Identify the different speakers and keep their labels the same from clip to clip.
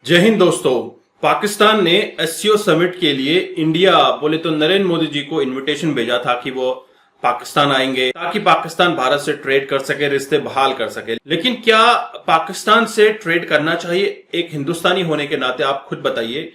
Speaker 1: जय हिंद दोस्तों। पाकिस्तान ने एससीओ समिट के लिए इंडिया बोले तो नरेंद्र मोदी जी को इनविटेशन भेजा था कि वो पाकिस्तान आएंगे ताकि पाकिस्तान भारत से ट्रेड कर सके, रिश्ते बहाल कर सके। लेकिन क्या पाकिस्तान से ट्रेड करना चाहिए? एक हिंदुस्तानी होने के नाते आप खुद बताइए,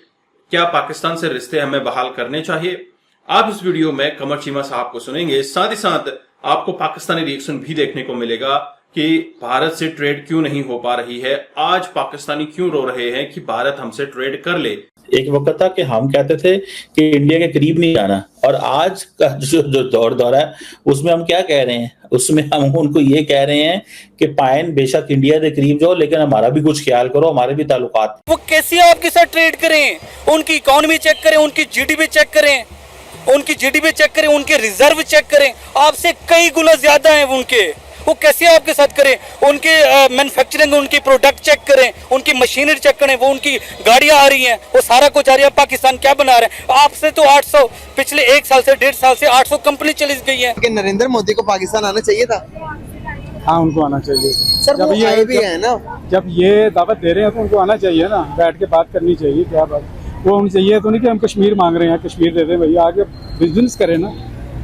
Speaker 1: क्या पाकिस्तान से रिश्ते हमें बहाल करने चाहिए? आप इस वीडियो में कमर चीमा साहब को सुनेंगे, साथ ही साथ आपको पाकिस्तानी रिएक्शन भी देखने को मिलेगा कि भारत से ट्रेड क्यों नहीं हो पा रही है। आज पाकिस्तानी क्यों रो रहे हैं कि भारत हमसे ट्रेड कर ले।
Speaker 2: एक वक्त था कि हम कहते थे कि इंडिया के करीब नहीं आना, और आज का जो दौर है उसमें हम क्या कह रहे हैं? उसमें हम उनको ये कह रहे हैं कि पाइन बेशक इंडिया के करीब जाओ, लेकिन हमारा भी कुछ ख्याल करो, हमारे भी ताल्लुकात।
Speaker 3: वो कैसे आपके साथ ट्रेड करें? उनकी इकोनॉमी चेक करें, उनकी जीडीपी चेक करें, उनके रिजर्व चेक करें। आपसे कई गुना ज्यादा है उनके। वो कैसे आपके साथ करें? उनके मैन्युफैक्चरिंग, उनकी प्रोडक्ट चेक करें, उनकी मशीनरी चेक करें, वो उनकी गाड़ियां आ रही हैं, वो सारा कुछ आ रही है। पाकिस्तान क्या बना रहा है? आपसे तो 800 पिछले 1 साल से 1.5 साल से 800 कंपनी चली गई है।
Speaker 4: कि नरेंद्र मोदी को पाकिस्तान आना चाहिए था।
Speaker 5: हाँ, उनको आना चाहिए
Speaker 4: सर, वो आए भी है ना।
Speaker 5: जब ये दावत दे रहे हैं तो उनको आना चाहिए ना, बैठ के बात करनी चाहिए। क्या बात वो उन्हें चाहिए तो नहीं कि हम कश्मीर मांग रहे हैं, कश्मीर दे दे भैया, आगे बिजनेस करें ना।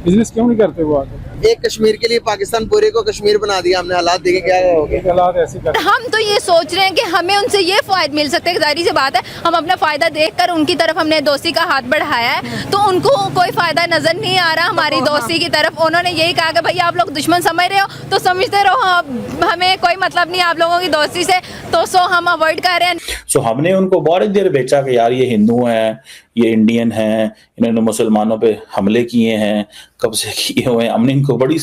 Speaker 5: बिजनेस क्यों नहीं करते वो आगे?
Speaker 4: एक कश्मीर के लिए पाकिस्तान पूरे को कश्मीर बना दिया हमने। हालात देखे क्या हो गए।
Speaker 5: हालात ऐसे कर।
Speaker 6: हम तो ये सोच रहे हैं कि हमें उनसे ये फायदा मिल सकता है। जाहिर सी बात है, हम अपना फायदा देखकर उनकी तरफ हमने दोस्ती का हाथ बढ़ाया है, तो उनको कोई फायदा नजर नहीं आ रहा हमारी दोस्ती की तरफ। उन्होंने यही कहा कि भैया आप लोग दुश्मन समझ रहे हो तो समझते रहो, हमें कोई मतलब नहीं आप लोगों की दोस्ती से, तो हम अवॉइड कर रहे हैं।
Speaker 2: सो हमने उनको बहुत देर बेचा कि यार ये हिंदू हैं, ये इंडियन हैं, इन्होंने मुसलमानों पे हमले किए हैं, कब्जे किए हुए हैं। हमने इनको बड़ी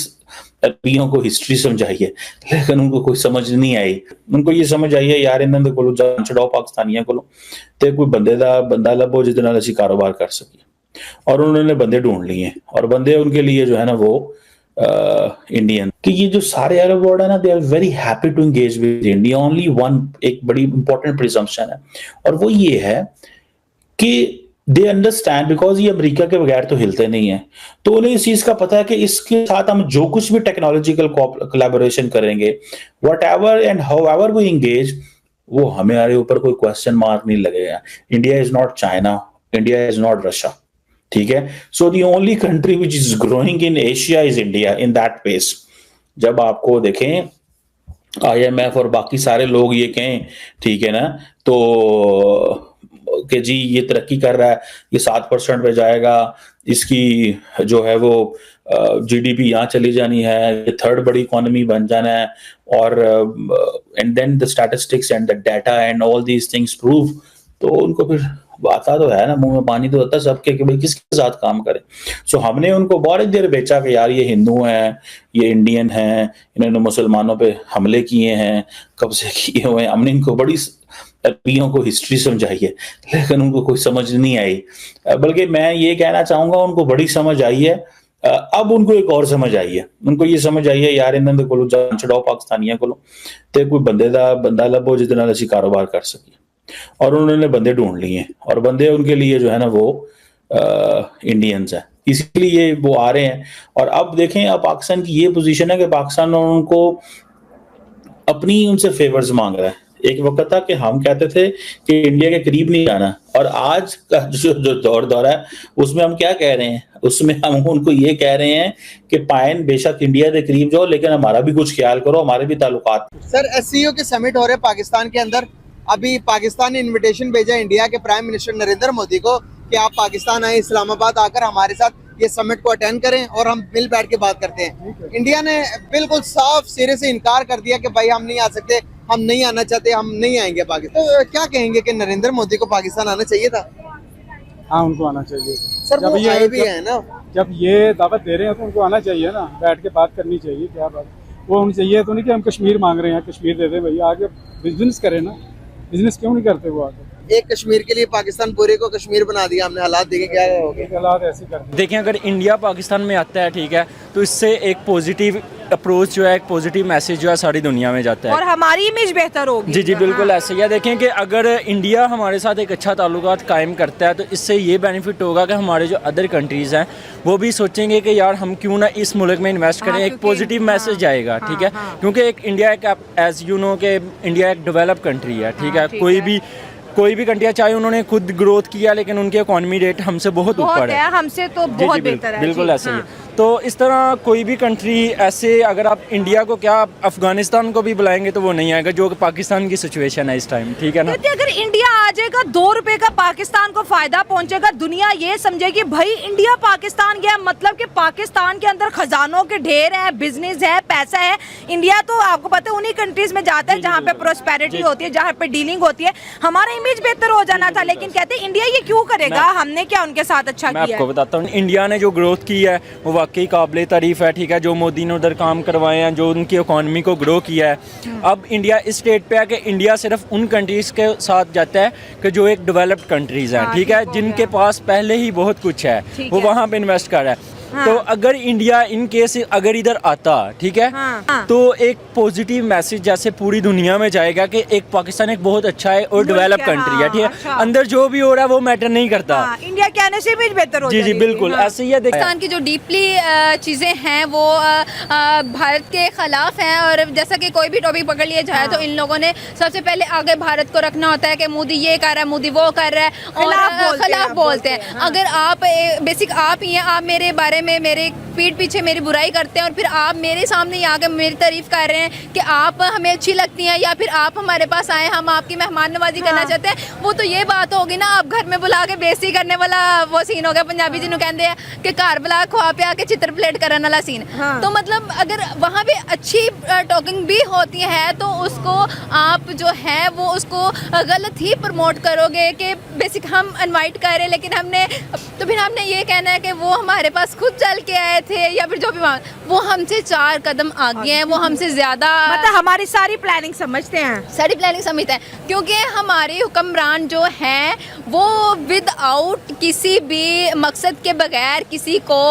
Speaker 2: अरबियों को हिस्ट्री समझाई है, लेकिन उनको कोई समझ नहीं आई। उनको ये समझ आई है यार इन्होंने को जान छड़ाओ पाकिस्तानियों को, तो कोई बंदा लभो जिस असी कारोबार कर सके। और उन्होंने बंदे ढूंढ लिए, और बंदे उनके लिए जो है ना वो इंडियन कि ये जो सारे अरब वर्ल्ड है ना, they are very happy to engage with India. Only one एक बड़ी इंपॉर्टेंट प्रिजम्पशन है, और वो ये है कि दे अंडरस्टैंड, बिकॉज ये अमेरिका के बगैर तो हिलते नहीं है, तो उन्हें इस चीज का पता है कि इसके साथ हम जो कुछ भी टेक्नोलॉजिकल कोलैबोरेशन करेंगे, whatever and however we engage, वो हमारे ऊपर कोई क्वेश्चन मार्क नहीं लगेगा। India is not China, India is not Russia, ठीक है। So the only country which is growing in Asia is India in that pace. जब आपको देखें IMF और बाकी सारे लोग ये कहें, ठीक है ना, तो कि जी ये तरक्की कर रहा है, ये 7% पे जाएगा, इसकी जो है वो GDP यहाँ चली जानी है, ये 3rd बड़ी इकोनॉमी बन जाना है, और and then the statistics and the data and all these things prove, तो उनको फिर आता तो है ना, मुंह में पानी तो आता है सबके कि भाई किसके साथ काम करें। सो हमने उनको बहुत देर बेचा कि यार ये हिंदू हैं, ये इंडियन हैं, इन्होंने मुसलमानों पे हमले किए हैं, कब्जे किए हुए हैं। हमने इनको बड़ी अरबियों को हिस्ट्री समझाई है, लेकिन उनको कोई समझ नहीं आई। बल्कि मैं ये कहना चाहूंगा उनको बड़ी समझ आई है। अब उनको एक और समझ आई है, उनको ये समझ आई है यार इन्होंने को जान छड़ाओ पाकिस्तानियों को, तो कोई बंदा लभो जिस असी कारोबार कर सके। और उन्होंने बंदे ढूंढ लिए, और बंदे उनके लिए जो है ना वो इंडियंस है, इसीलिए वो आ रहे हैं। और अब देखें, अब पाकिस्तान की ये पोजीशन है कि पाकिस्तान उनको अपनी उनसे फेवर्स मांग रहा है। एक वक्त था कि हम कहते थे कि इंडिया के करीब नहीं आना, और आज का जो दौर है उसमें हम क्या कह रहे हैं? उसमें हम उनको ये कह रहे हैं कि पाइन बेशक इंडिया के करीब जाओ, लेकिन हमारा भी कुछ ख्याल करो, हमारे भी ताल्लुकात।
Speaker 4: सर, SCO के समिट हो रहे पाकिस्तान के अंदर। अभी पाकिस्तान ने इनविटेशन भेजा इंडिया के प्राइम मिनिस्टर नरेंद्र मोदी को कि आप पाकिस्तान आए, इस्लामाबाद आकर हमारे साथ ये समिट को अटेंड करें और हम मिल बैठ के बात करते हैं। इंडिया ने बिल्कुल साफ सिरे से इनकार कर दिया कि भाई हम नहीं आ सकते, हम नहीं आना चाहते, हम नहीं आएंगे पाकिस्तान। तो क्या कहेंगे कि नरेंद्र मोदी को पाकिस्तान आना चाहिए था?
Speaker 5: हाँ, उनको आना चाहिए।
Speaker 4: सर, वो आए भी है ना।
Speaker 5: जब ये दावत दे रहे हैं तो उनको आना चाहिए ना, बैठ के बात करनी चाहिए। क्या बात वो उन्हें चाहिए तो नहीं कि हम कश्मीर मांग रहे हैं, कश्मीर दे दे भैया, आगे बिजनेस करें ना। बिजनेस क्यों नहीं करते वो आगे?
Speaker 4: एक कश्मीर के लिए पाकिस्तान पूरे को कश्मीर बना दिया हमने। हालात देखे क्या हो गए।
Speaker 5: हालात ऐसे कर।
Speaker 3: देखें, अगर इंडिया पाकिस्तान में आता है, ठीक है, तो इससे एक पॉजिटिव अप्रोच जो है, एक पॉजिटिव मैसेज जो है सारी दुनिया में जाता है,
Speaker 7: और हमारी इमेज बेहतर होगी।
Speaker 3: जी बिल्कुल ऐसे ही है। देखें कि अगर इंडिया हमारे साथ एक अच्छा ताल्लुकात कायम करता है, तो इससे ये बेनिफिट होगा कि हमारे जो अदर कंट्रीज़ हैं वो भी सोचेंगे कि यार हम क्यों ना इस मुल्क में इन्वेस्ट करें। एक पॉजिटिव मैसेज जाएगा, ठीक है, क्योंकि एक इंडिया एक एज यू नो कि इंडिया एक डेवलप कंट्री है, ठीक है। कोई भी
Speaker 7: कोई भी कंट्री चाहे उन्होंने खुद ग्रोथ किया लेकिन उनके इकोनॉमी रेट हमसे बहुत ऊपर है।
Speaker 8: हमसे तो बहुत बेहतर है।
Speaker 7: बिल्कुल ऐसे ही। तो इस तरह कोई भी कंट्री ऐसे, अगर आप इंडिया को क्या अफगानिस्तान को भी बुलाएंगे तो वो नहीं आएगा, जो कि पाकिस्तान की सिचुएशन है इस टाइम, ठीक है ना।
Speaker 8: अगर इंडिया आ जाएगा 2 रुपए का पाकिस्तान को फायदा पहुंचेगा, दुनिया ये समझेगी भाई इंडिया पाकिस्तान गया, मतलब कि पाकिस्तान के अंदर खजानों के ढेर है, बिजनेस है, पैसा है। इंडिया तो आपको पता है उन्हीं कंट्रीज में जाता है जहाँ पे प्रोस्पेरिटी होती है, जहाँ पे डीलिंग होती है। हमारा इमेज बेहतर हो जाना था, लेकिन कहते हैं इंडिया ये क्यों करेगा, हमने क्या उनके साथ अच्छा
Speaker 7: मैं
Speaker 8: किया।
Speaker 7: आपको बताता हूँ, इंडिया ने जो ग्रोथ की है वो वाकई काबिल तारीफ है, ठीक है। जो मोदी ने उधर काम करवाए हैं, जो उनकी इकोनॉमी को ग्रो किया है। अब इंडिया इस स्टेट पे है कि इंडिया सिर्फ उन कंट्रीज के साथ जाता है कि जो एक डेवलप्ड कंट्रीज हैं, ठीक है, जिनके पास पहले ही बहुत कुछ है, वो वहाँ पे इन्वेस्ट कर रहा है। तो अगर इंडिया इन केस अगर इधर आता, ठीक है, तो एक पॉजिटिव मैसेज जैसे पूरी दुनिया में जाएगा कि एक पाकिस्तान एक बहुत अच्छा है और डेवलप कंट्री है, ठीक है। अंदर जो भी हो रहा है वो मैटर नहीं करता।
Speaker 8: इंडिया के आने से इमेज बेहतर हो
Speaker 7: जी बिल्कुल ऐसे ही है।
Speaker 6: पाकिस्तान की जो डीपली चीज़ें हैं वो भारत के खिलाफ हैं, और जैसा कि कोई भी टॉपिक पकड़ लिया जाए तो इन लोगों ने सबसे पहले आगे भारत को रखना होता है कि मोदी ये कर रहा है, मोदी वो कर रहा है, और खिलाफ बोलते हैं। अगर आप बेसिक आप ही हैं, आप मेरे बारे में मेरे पीठ पीछे मेरी बुराई करते हैं और फिर आप मेरे सामने ही आके मेरी तारीफ कर रहे हैं कि आप हमें अच्छी लगती हैं, या फिर आप हमारे पास आए, हम आपकी मेहमान नवाजी करना चाहते हैं, वो तो ये बात होगी ना, आप घर में बुला के बेइज्जती करने वाला वो सीन हो गया। पंजाबी जिन्होंने कहते हैं कि घर बुला खुआ पिया के चित्र प्लेट करने वाला सीन। तो मतलब अगर वहाँ पे अच्छी टॉकिंग भी होती है तो उसको आप जो है वो उसको गलत ही प्रमोट करोगे कि बेसिक हम इनवाइट कर रहे हैं, लेकिन हमने तो फिर हमने ये कहना है कि वो हमारे पास खुद चल के आए थे, या फिर जो भी वो हमसे 4 कदम आगे हैं, वो हमसे ज्यादा
Speaker 8: मतलब हमारी सारी प्लानिंग समझते हैं,
Speaker 6: सारी प्लानिंग समझते हैं, क्योंकि हमारे हुक्मरान जो हैं वो विदाउट किसी भी मकसद के बगैर किसी को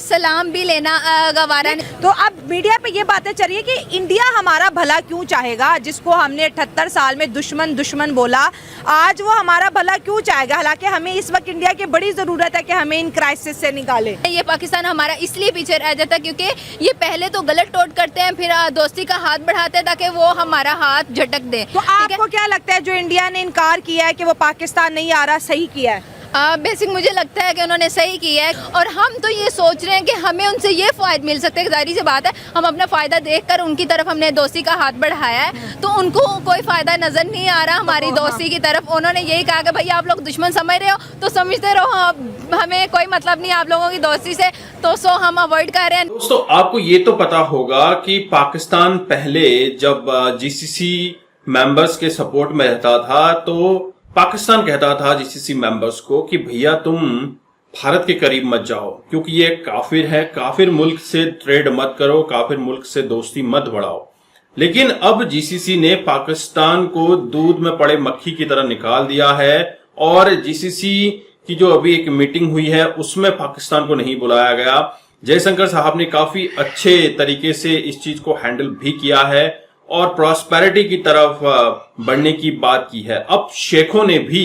Speaker 6: सलाम भी लेना गवारा नहीं।
Speaker 8: तो अब मीडिया पे ये बातें चल रही है कि इंडिया हमारा भला क्यों चाहेगा, जिसको हमने 78 साल में दुश्मन दुश्मन बोला, आज वो हमारा भला क्यों चाहेगा, हालांकि हमें इस वक्त इंडिया की बड़ी जरूरत है कि हमें इन क्राइसिस से निकाले।
Speaker 6: ये पाकिस्तान हमारा इसलिए पीछे रह जाता है क्योंकि ये पहले तो गलत टोट करते हैं, फिर दोस्ती का हाथ बढ़ाते हैं ताकि वो हमारा हाथ झटक दे।
Speaker 8: तो आपको क्या लगता है जो इंडिया ने इनकार किया है कि वो पाकिस्तान नहीं आ रहा, सही किया है?
Speaker 6: बेसिक मुझे लगता है कि उन्होंने सही किया है, और हम तो ये सोच रहे हैं कि हमें उनसे ये फ़ायदा मिल सकता है। जाहिर सी बात है, हम अपना फ़ायदा देखकर उनकी तरफ हमने दोस्ती का हाथ बढ़ाया है, तो उनको कोई फ़ायदा नज़र नहीं आ रहा हमारी दोस्ती की तरफ। उन्होंने यही कहा कि भाई आप लोग दुश्मन समझ रहे हो तो समझते रहो, हमें कोई मतलब नहीं आप लोगों की दोस्ती से, तो सो हम अवॉइड कर रहे हैं।
Speaker 1: दोस्तों, आपको ये तो पता होगा कि पाकिस्तान पहले जब जीसीसी मेंबर्स के सपोर्ट में रहता था तो पाकिस्तान कहता था जीसीसी मेंबर्स को कि भैया तुम भारत के करीब मत जाओ, क्योंकि ये काफिर है, काफिर मुल्क से ट्रेड मत करो, काफिर मुल्क से दोस्ती मत बढ़ाओ। लेकिन अब जीसीसी ने पाकिस्तान को दूध में पड़े मक्खी की तरह निकाल दिया है, और जीसीसी की जो अभी एक मीटिंग हुई है उसमें पाकिस्तान को नहीं बुलाया गया। जयशंकर साहब ने काफी अच्छे तरीके से इस चीज को हैंडल भी किया है और प्रॉस्पेरिटी की तरफ बढ़ने की बात की है। अब शेखों ने भी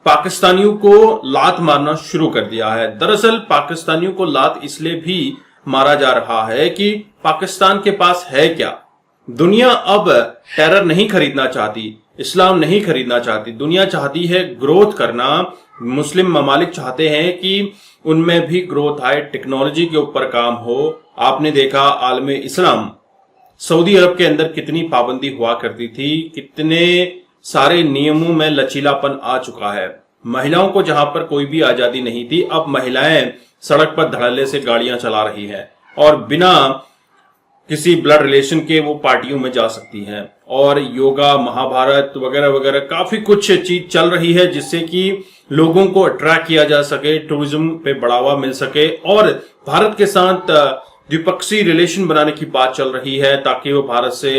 Speaker 1: पाकिस्तानियों को लात मारना शुरू कर दिया है। दरअसल पाकिस्तानियों को लात इसलिए भी मारा जा रहा है कि पाकिस्तान के पास है क्या। दुनिया अब टेरर नहीं खरीदना चाहती, इस्लाम नहीं खरीदना चाहती, दुनिया चाहती है ग्रोथ करना। मुस्लिम ममालिक चाहते हैं कि उनमें भी ग्रोथ आए, टेक्नोलॉजी के ऊपर काम हो। आपने देखा आलमे इस्लाम सऊदी अरब के अंदर कितनी पाबंदी हुआ करती थी, कितने सारे नियमों में लचीलापन आ चुका है। महिलाओं को जहां पर कोई भी आजादी नहीं थी, अब महिलाएं सड़क पर धड़ल्ले से गाड़ियां चला रही हैं और बिना किसी ब्लड रिलेशन के वो पार्टियों में जा सकती हैं। और योगा, महाभारत वगैरह वगैरह काफी कुछ चीज चल रही है जिससे कि लोगों को अट्रैक्ट किया जा सके, टूरिज्म पे बढ़ावा मिल सके, और भारत के साथ द्विपक्षीय रिलेशन बनाने की बात चल रही है ताकि वो भारत से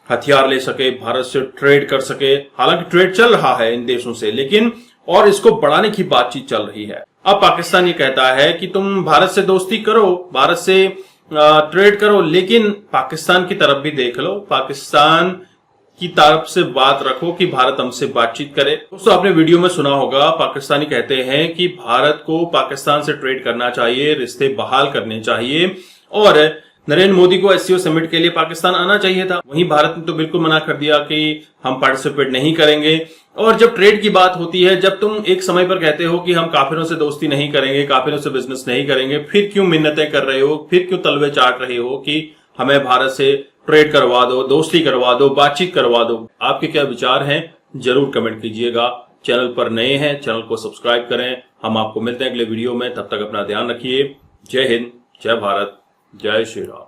Speaker 1: हथियार ले सके, भारत से ट्रेड कर सके। हालांकि ट्रेड चल रहा है इन देशों से, लेकिन और इसको बढ़ाने की बातचीत चल रही है। अब पाकिस्तान ये कहता है कि तुम भारत से दोस्ती करो, भारत से ट्रेड करो, लेकिन पाकिस्तान की तरफ भी देख लो, पाकिस्तान की तरफ से बात रखो कि भारत हमसे बातचीत करे। दोस्तों, आपने वीडियो में सुना होगा, पाकिस्तानी कहते हैं कि भारत को पाकिस्तान से ट्रेड करना चाहिए, रिश्ते बहाल करने चाहिए, और नरेंद्र मोदी को एससीओ समिट के लिए पाकिस्तान आना चाहिए था। वहीं भारत ने तो बिल्कुल मना कर दिया कि हम पार्टिसिपेट नहीं करेंगे। और जब ट्रेड की बात होती है, जब तुम एक समय पर कहते हो कि हम काफिरों से दोस्ती नहीं करेंगे, काफिरों से बिजनेस नहीं करेंगे, फिर क्यों मिन्नतें कर रहे हो, फिर क्यों तलवे चाट रहे हो कि हमें भारत से ट्रेड करवा दो, दोस्ती करवा दो, बातचीत करवा दो? आपके क्या विचार हैं जरूर कमेंट कीजिएगा। चैनल पर नए हैं, चैनल को सब्सक्राइब करें। हम आपको मिलते हैं अगले वीडियो में, तब तक अपना ध्यान रखिए। जय हिंद, जय भारत, जय श्री राम।